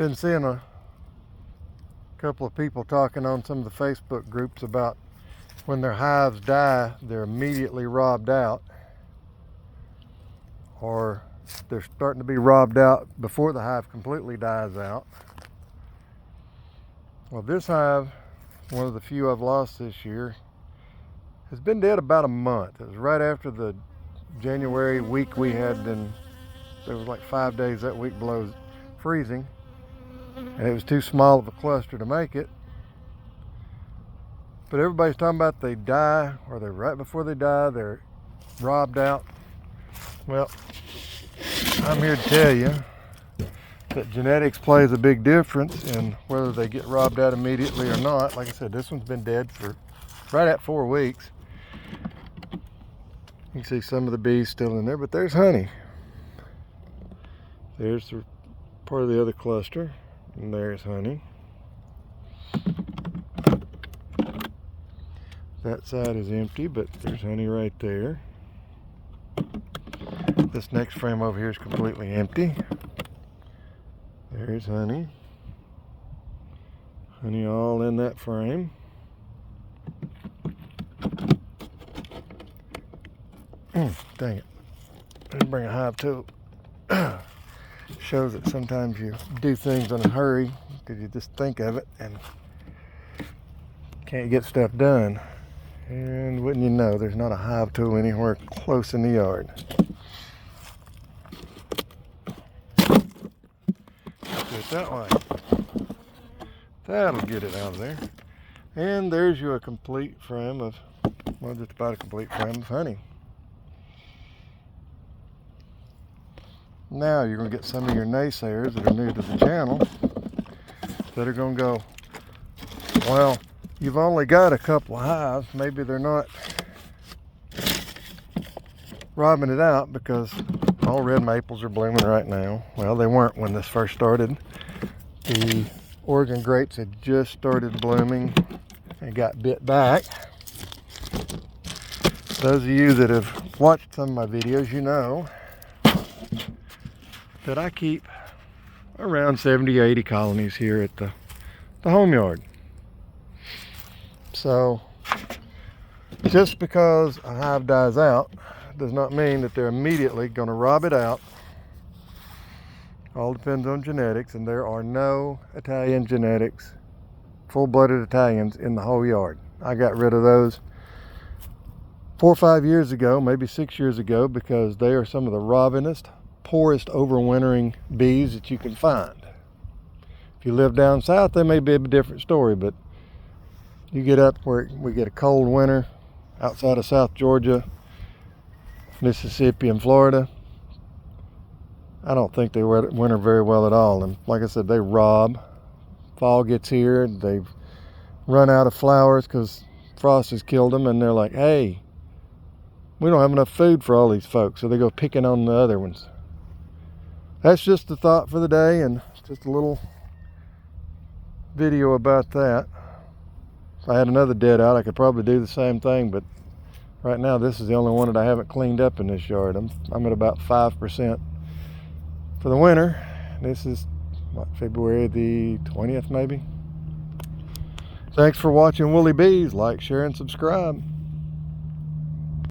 Been seeing a couple of people talking on some of the Facebook groups about when their hives die, they're immediately robbed out, or they're starting to be robbed out before the hive completely dies out. Well, this hive, one of the few I've lost this year, has been dead about a month. It was right after the January week we had, and there was like 5 days that week below freezing, and it was too small of a cluster to make it. But everybody's talking about they die, or they're right before they die, they're robbed out. Well, I'm here to tell you that genetics plays a big difference in whether they get robbed out immediately or not. Like I said, this one's been dead for right at 4 weeks. You can see some of the bees still in there, but there's honey. There's the part of the other cluster, and there's honey. That side is empty, but there's honey right there. This next frame over here is completely empty. There's honey. Honey all in that frame. Dang it. Didn't bring a hive tool. Shows that sometimes you do things in a hurry because you just think of it and can't get stuff done. And wouldn't you know, there's not a hive tool anywhere close in the yard. Do it that way. That'll get it out of there. And there's you a complete frame of, well, just about a complete frame of honey. Now you're going to get some of your naysayers that are new to the channel that are going to go, well, you've only got a couple of hives. Maybe they're not robbing it out because all red maples are blooming right now. Well, they weren't when this first started. The Oregon grapes had just started blooming and got bit back. Those of you that have watched some of my videos, you know that I keep around 70 or 80 colonies here at the home yard. So just because a hive dies out does not mean that they're immediately going to rob it out. All depends on genetics, and there are no Italian genetics, full-blooded Italians in the whole yard. I got rid of those 4 or 5 years ago, maybe 6 years ago, because they are some of the robbingest, poorest overwintering bees that you can find. If you live down south, they may be a different story, but you get up where we get a cold winter outside of South Georgia, Mississippi, and Florida, I don't think they winter very well at all. And like I said, they rob. Fall gets here, they've run out of flowers because frost has killed them, and they're like, hey, we don't have enough food for all these folks, so they go picking on the other ones. That's just the thought for the day, and just a little video about that. If I had another dead out, I could probably do the same thing, but right now this is the only one that I haven't cleaned up in this yard. I'm at about 5% for the winter. This is what, February the 20th maybe. Thanks for watching Woolly Bees. Like, share, and subscribe.